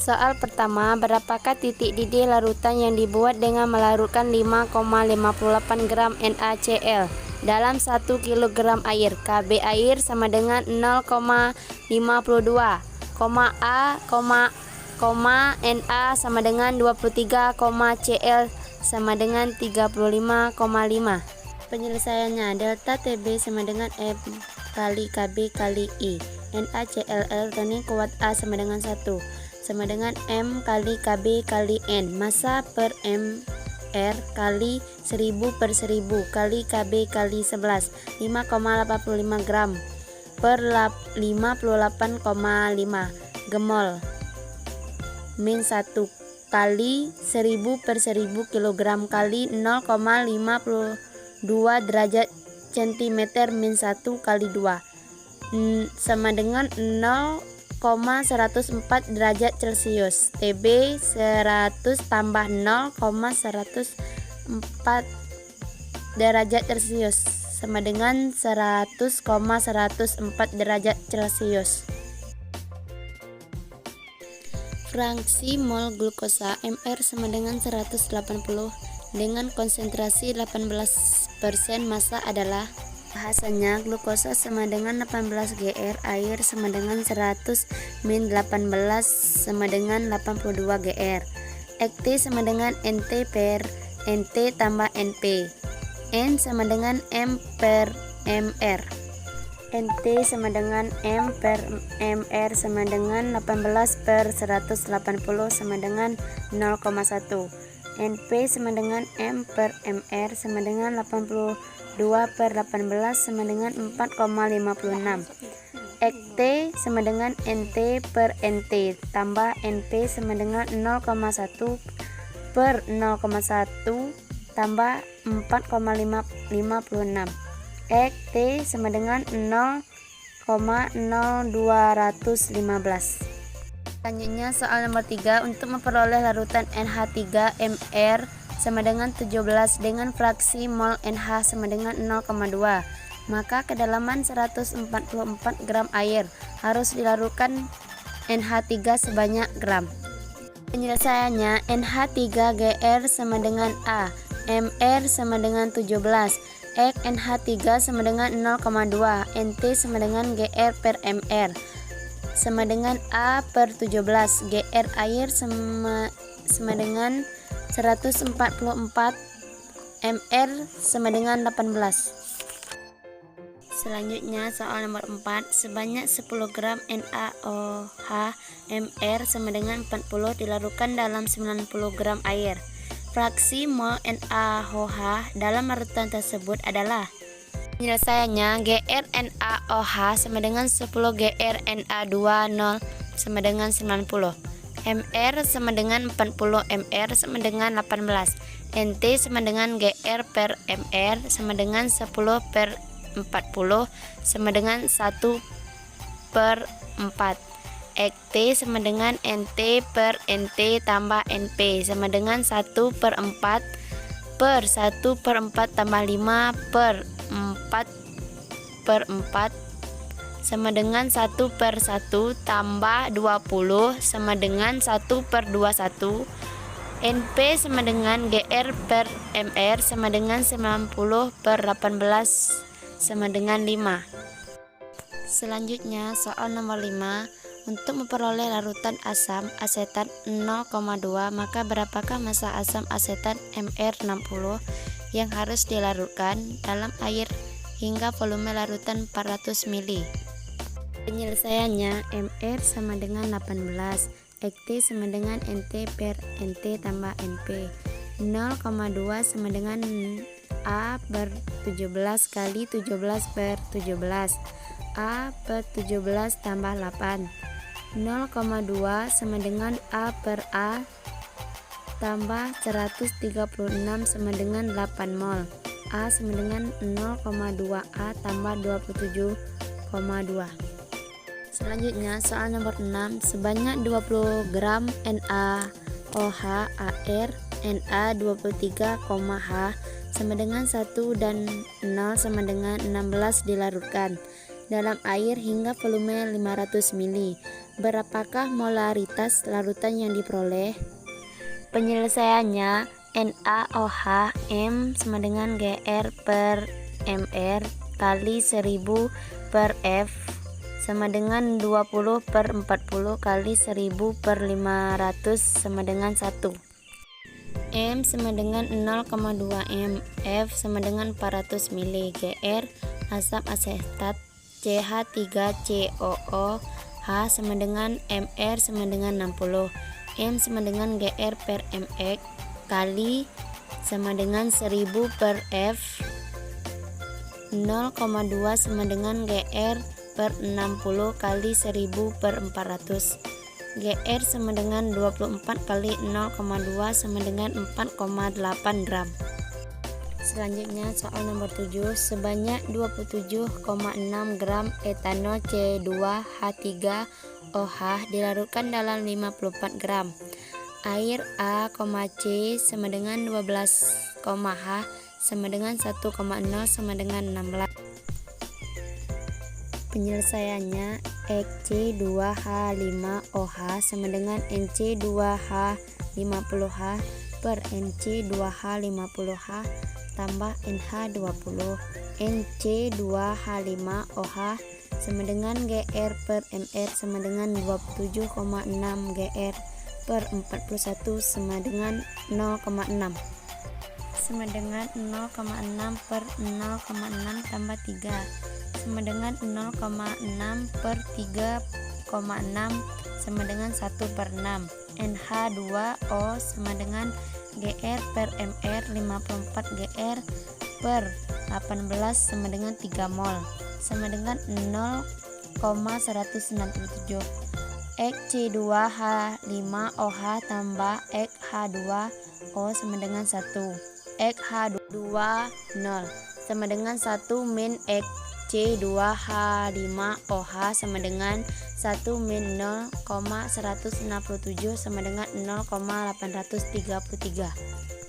Soal pertama, berapakah titik didih larutan yang dibuat dengan melarutkan 5,58 gram NaCl dalam 1 kg air? Kb air sama dengan 0,52, Na sama dengan 23, Cl sama dengan 35,5. Penyelesaiannya, delta Tb sama dengan M kali Kb kali I. NaCl elektronik kuat A sama dengan 1, sama dengan M kali Kb kali N. Massa per mR kali 1000 per 1000 kali Kb kali 11, 5,85 gram per 58,5. Gemol min 1 kali 1000 per 1000 kg kali 0,52 derajat cm min 1 kali 2 sama dengan 0,104 derajat Celcius. Tb 100 tambah 0,104 derajat Celcius sama dengan 100,104 derajat Celcius. Fraksi mol glukosa Mr sama dengan 180 dengan konsentrasi 18% massa adalah. Bahasanya, glukosa sama dengan 18 Gr, air sama dengan 100 min 18 sama dengan 82 Gr. Ekt sama dengan Nt per Nt tambah Np. N sama dengan M per Mr. Nt sama dengan M per Mr sama dengan 18 per 180 sama dengan 0,1. Np sama dengan M per Mr sama dengan 82 per 18 sama dengan 4,56. Ekt sama dengan Nt per Nt tambah Np sama dengan 0,1 per 0,1 tambah 4,56. Ekt sama dengan 0,0215. Selanjutnya soal nomor 3, untuk memperoleh larutan NH3MR sama dengan 17 dengan fraksi mol NH sama dengan 0,2, maka kedalaman 144 gram air harus dilarutkan NH3 sebanyak gram. Penyelesaiannya, NH3Gr sama dengan A, Mr sama dengan 17, X NH3 sama dengan 0,2, Nt sama dengan Gr per Mr sama dengan A per 17, Gr air sama dengan 144, Mr sama dengan 18. Selanjutnya soal nomor 4, sebanyak 10 gram NaOH Mr sama dengan 40 dilarutkan dalam 90 gram air. Fraksi mol NaOH dalam larutan tersebut adalah. Penyelesaiannya, Gr NaOH sama dengan 10 Gr Na20 sama dengan 90, Mr sama dengan 40, Mr sama dengan 18, Nt sama dengan Gr per Mr sama dengan 10 per 40 sama dengan 1 per 4. Ekt sama dengan Nt per Nt tambah Np sama dengan 1 per 4 per 1 per 4 tambah 5 per 4 per 4 sama dengan 1 per 1 tambah 20 sama dengan 1 per 21. Np sama dengan Gr per Mr sama dengan 90 per 18 sama dengan 5. Selanjutnya soal nomor 5, untuk memperoleh larutan asam asetat 0,2, maka berapakah massa asam asetat Mr60 yang harus dilarutkan dalam air hingga volume larutan 400 ml. Penyelesaiannya, Mr sama dengan 18, Ekt sama dengan Nt per Nt tambah Np. 0,2 sama dengan A per 17 kali 17 per 17, A per 17 tambah 8. 0,2 sama dengan A per A tambah 136 sama dengan 8 mol. A sama dengan 0,2A tambah 27,2. Selanjutnya soal nomor 6, sebanyak 20 gram NaOH air Na23,H sama dengan 1 dan 0 sama dengan 16 dilarutkan. dalam air hingga volume 500 ml. Berapakah molaritas larutan yang diperoleh? Penyelesaiannya, NaOH M sama dengan Gr per Mr kali 1000 per F sama dengan 20 per 40 kali 1000 per 500 sama dengan 1. M sama dengan 0,2 M, F sama dengan 400 ml, Gr asam asetat CH3COO, H sama dengan Mr sama dengan 60, M sama dengan Gr per Mx kali sama dengan 1000 per F, 0,2 sama dengan Gr per 60 kali 1000 per 400. Gr sama dengan 24 kali 0,2 sama dengan 4,8 gram. Selanjutnya soal nomor 7, sebanyak 27,6 gram etanol C2H3OH dilarutkan dalam 54 gram air A, C sama dengan 12, H sama dengan 1,0 sama dengan 16. Penyelesaiannya, Nc2H5OH sama dengan Nc2H50H per Nc2H50H tambah NH20. Nc2H5OH sama dengan Gr per Mr sama dengan 27,6 Gr per 41 sama dengan 0,6 sama dengan 0,6 per 0,6 tambah 3 sama dengan 0,6 per 3,6 sama dengan 1 per 6. NH2O sama dengan Gr per Mr 54 Gr per 18 sama dengan 3 mol sama dengan 0,167. X2H5OH tambah X2O sama dengan 1. X2 0 sama dengan 1 min C2H5OH sama dengan 1 min 0,167 sama dengan 0,833.